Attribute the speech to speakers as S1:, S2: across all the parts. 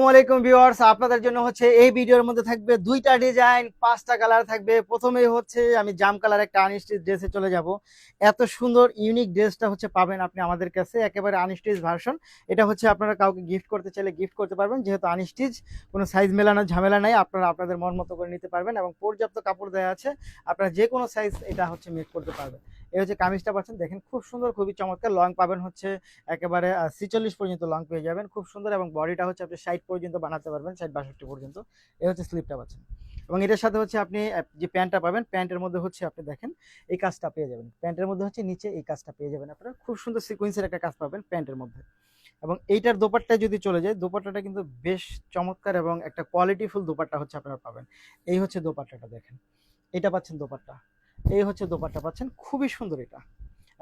S1: আসসালামু আলাইকুম ভিউয়ার্স, আপনাদের জন্য হচ্ছে এই ভিডিওর মধ্যে থাকবে দুইটা ডিজাইন, পাঁচটা কালার থাকবে। প্রথমেই হচ্ছে আমি জাম কালার একটা আনস্টিচ ড্রেসে চলে যাব। এত সুন্দর ইউনিক ড্রেসটা হচ্ছে পাবেন আপনি আমাদের কাছে, একেবারে আনস্টিচ ভার্সন। এটা হচ্ছে আপনারা কাউকে গিফট করতে চাইলে গিফট করতে পারবেন, যেহেতু আনস্টিচ কোনো সাইজ মেলানোর ঝামেলা নাই, আপনারা আপনাদের মন মতো করে নিতে পারবেন এবং পর্যাপ্ত কাপড় দেওয়া আছে, আপনারা যে কোনো সাইজ এটা হচ্ছে মেক করতে পারবেন। এই হচ্ছে কামিজটা পাচ্ছেন, দেখেন খুব সুন্দর, খুবই চমৎকার। লং পাবেন হচ্ছে একেবারে 46 পর্যন্ত লং পেয়ে যাবেন, খুব সুন্দর। এবং বডিটা হচ্ছে আপনি 60 পর্যন্ত বানাতে পারবেন, 60-62 পর্যন্ত। এই হচ্ছে স্লিপটা পাচ্ছেন। এবং এটার সাথে হচ্ছে আপনি যে প্যান্টটা পাবেন, প্যান্টের মধ্যে হচ্ছে আপনি দেখেন এই কাজটা পেয়ে যাবেন, প্যান্টের মধ্যে হচ্ছে নিচে এই কাজটা পেয়ে যাবেন আপনারা। খুব সুন্দর সিকোয়েন্সের একটা কাজ পাবেন প্যান্টের মধ্যে। এবং এইটার দোপাট্টায় যদি চলে যায়, দোপাট্টাটা কিন্তু বেশ চমৎকার এবং একটা কোয়ালিটিফুল দোপাট্টা হচ্ছে আপনারা পাবেন। এই হচ্ছে দোপাট্টাটা, দেখেন এটা পাচ্ছেন দোপাট্টা। এই হচ্ছে দোপাট্টা পাচ্ছেন, খুবই সুন্দর এটা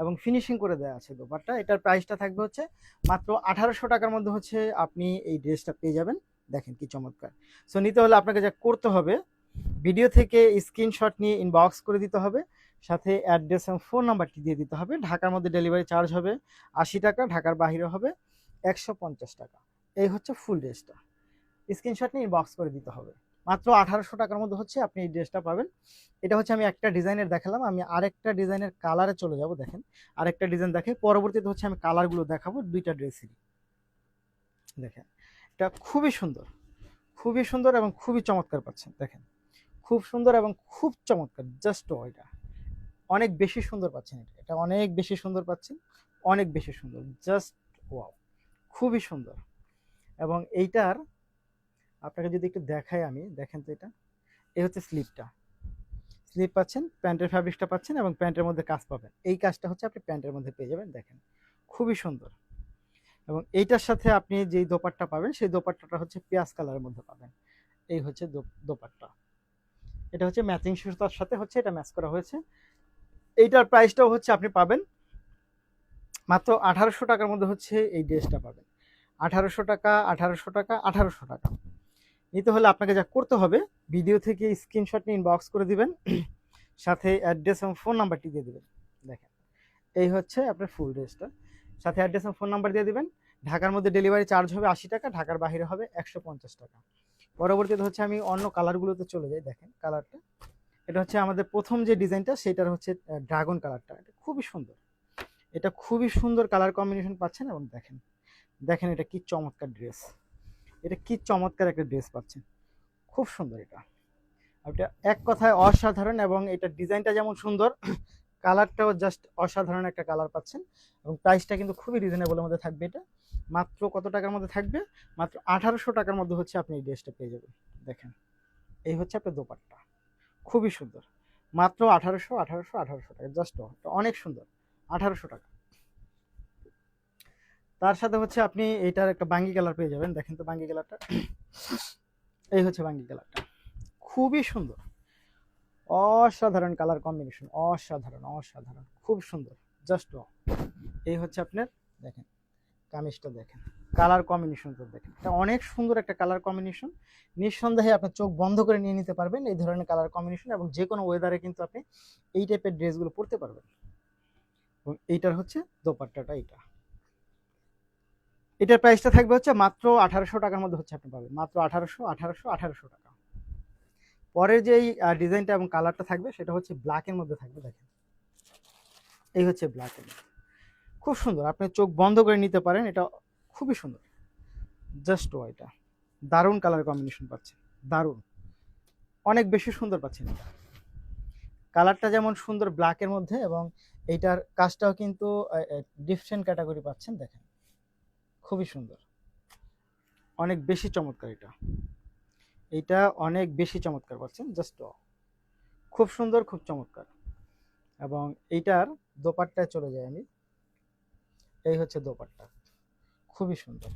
S1: এবং ফিনিশিং করে দেওয়া আছে দোপাট্টা। এটার প্রাইসটা থাকবে হচ্ছে মাত্র 1800 টাকার মধ্যে হচ্ছে আপনি এই ড্রেসটা পেয়ে যাবেন। দেখেন কি চমৎকার। সো নিতে হলে আপনাকে যা করতে হবে, ভিডিও থেকে স্ক্রিনশট নিয়ে ইনবক্স করে দিতে হবে, সাথে অ্যাড্রেস এবং ফোন নাম্বারটি দিয়ে দিতে হবে। ঢাকার মধ্যে ডেলিভারি চার্জ হবে 80 টাকা, ঢাকার বাইরে হবে 150 টাকা। এই হচ্ছে ফুল ড্রেসটা। স্ক্রিনশট নিয়ে ইনবক্স করে দিতে হবে। মাত্র 1800 টাকার মধ্যে হচ্ছে আপনি এই ড্রেসটা পাবেন। এটা হচ্ছে আমি একটা ডিজাইনের দেখালাম, আমি আরেকটা ডিজাইনের কালারে চলে যাব। দেখেন আরেকটা ডিজাইন দেখে পরবর্তীতে হচ্ছে আমি কালারগুলো দেখাবো দুইটা ড্রেসেরই। দেখেন এটা খুবই সুন্দর, খুবই সুন্দর এবং খুবই চমৎকার পাচ্ছেন। দেখেন খুব সুন্দর এবং খুব চমৎকার, জাস্ট এটা অনেক বেশি সুন্দর পাচ্ছেন। এটা এটা অনেক বেশি সুন্দর পাচ্ছেন, অনেক বেশি সুন্দর, জাস্ট ওয়াও, খুবই সুন্দর। এবং এইটার আপনাকে যদি একটু দেখাই আমি, দেখেন তো এটা, এই হচ্ছে স্লিপটা, স্লিপ পাচ্ছেন, প্যান্টের ফ্যাব্রিকটা পাচ্ছেন এবং প্যান্টের মধ্যে কাজ পাবেন। এই কাজটা হচ্ছে আপনি প্যান্টের মধ্যে পেয়ে যাবেন, দেখেন খুবই সুন্দর। এবং এইটার সাথে আপনি যেই দোপাট্টা পাবেন, সেই দোপাট্টাটা হচ্ছে পেঁয়াজ কালারের মধ্যে পাবেন। এই হচ্ছে দোপাট্টা, এটা হচ্ছে ম্যাচিং সুতার সাথে হচ্ছে এটা ম্যাচ করা হয়েছে। এইটার প্রাইসটাও হচ্ছে আপনি পাবেন মাত্র 1800 টাকার মধ্যে হচ্ছে এই ড্রেসটা পাবেন। 1800 টাকা, 1800 টাকা, 1800 টাকা। নিতে হলে আপনাকে যা করতে হবে, ভিডিও থেকে স্ক্রিনশট নিয়ে ইনবক্স করে দিবেন, সাথে অ্যাড্রেস এবং ফোন নাম্বারটি দিয়ে দিবেন। দেখেন এই হচ্ছে আপনার ফুল ড্রেসটা, সাথে অ্যাড্রেস এবং ফোন নাম্বার দিয়ে দিবেন। ঢাকার মধ্যে ডেলিভারি চার্জ হবে 80 টাকা, ঢাকার বাইরে হবে 150 টাকা। পরবর্তীতে হচ্ছে আমি অন্য কালারগুলোতে চলে যাই। দেখেন কালারটা, এটা হচ্ছে আমাদের প্রথম যে ডিজাইনটা, সেটার হচ্ছে ড্রাগন কালারটা। এটা খুবই সুন্দর, এটা খুবই সুন্দর কালার কম্বিনেশন পাচ্ছেন। এবং দেখেন দেখেন এটা কি চমৎকার ড্রেস, এটা কি চমৎকার একটা ড্রেস পাচ্ছেন, খুব সুন্দর। এটা এটা এক কথায় অসাধারণ। এবং এটা ডিজাইনটা যেমন সুন্দর, কালারটাও জাস্ট অসাধারণ একটা কালার পাচ্ছেন। এবং প্রাইসটা কিন্তু খুবই রিজনেবলের মধ্যে থাকবে। এটা মাত্র কত টাকার মধ্যে থাকবে? মাত্র 1800 টাকার মধ্যে হচ্ছে আপনি এই ড্রেসটা পেয়ে যাবেন। দেখেন এই হচ্ছে আপনার দোপাট্টা, খুবই সুন্দর। মাত্র 1800 টাকা, জাস্ট অনেক সুন্দর, 1800 টাকা। তার সাথে হচ্ছে আপনি এইটার একটা বাঙ্গি কালার পেয়ে যাবেন। দেখেন তো বাঙ্গি কালারটা, এই হচ্ছে বাঙ্গি কালারটা, খুবই সুন্দর, অসাধারণ কালার কম্বিনেশন, অসাধারণ অসাধারণ, খুব সুন্দর, জাস্ট। এই হচ্ছে আপনার, দেখেন কামিজটা, দেখেন কালার কম্বিনেশনটা দেখেন, এটা অনেক সুন্দর একটা কালার কম্বিনেশন। নিঃসন্দেহে আপনার চোখ বন্ধ করে নিয়ে নিতে পারবেন এই ধরনের কালার কম্বিনেশন। এবং যে কোনো ওয়েদারে কিন্তু আপনি এই টাইপের ড্রেসগুলো পরতে পারবেন। এবং এইটার হচ্ছে দোপাট্টাটা, এইটা, এটার প্রাইসটা থাকবে হচ্ছে মাত্র 1800 টাকার মধ্যে হচ্ছে আপনি পাবেন, মাত্র 1800 টাকা। পরের যেই ডিজাইনটা এবং কালারটা থাকবে, সেটা হচ্ছে ব্ল্যাকের মধ্যে থাকবে। দেখেন এই হচ্ছে ব্ল্যাকের, খুব সুন্দর, আপনি চোখ বন্ধ করে নিতে পারেন, এটা খুবই সুন্দর, জাস্ট এটা দারুণ কালার কম্বিনেশন পাচ্ছেন, দারুণ, অনেক বেশি সুন্দর পাচ্ছেন। এটা কালারটা যেমন সুন্দর ব্ল্যাকের মধ্যে, এবং এইটার কাজটাও কিন্তু ডিফারেন্ট ক্যাটাগরি পাচ্ছেন। দেখেন খুবই সুন্দর, অনেক বেশি চমৎকার। এটা এইটা অনেক বেশি চমৎকার পাচ্ছেন, জাস্ট খুব সুন্দর, খুব চমৎকার। এবং এইটার দোপাট্টায় চলে যায় আমি, এই হচ্ছে দোপাট্টা, খুবই সুন্দর।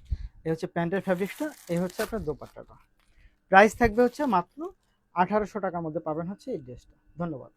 S1: এই হচ্ছে প্যান্টের ফ্যাব্রিক্সটা, এই হচ্ছে আপনার দোপাট্টাটা। প্রাইস থাকবে হচ্ছে মাত্র 1800 টাকার মধ্যে পাবেন হচ্ছে এই ড্রেসটা। ধন্যবাদ।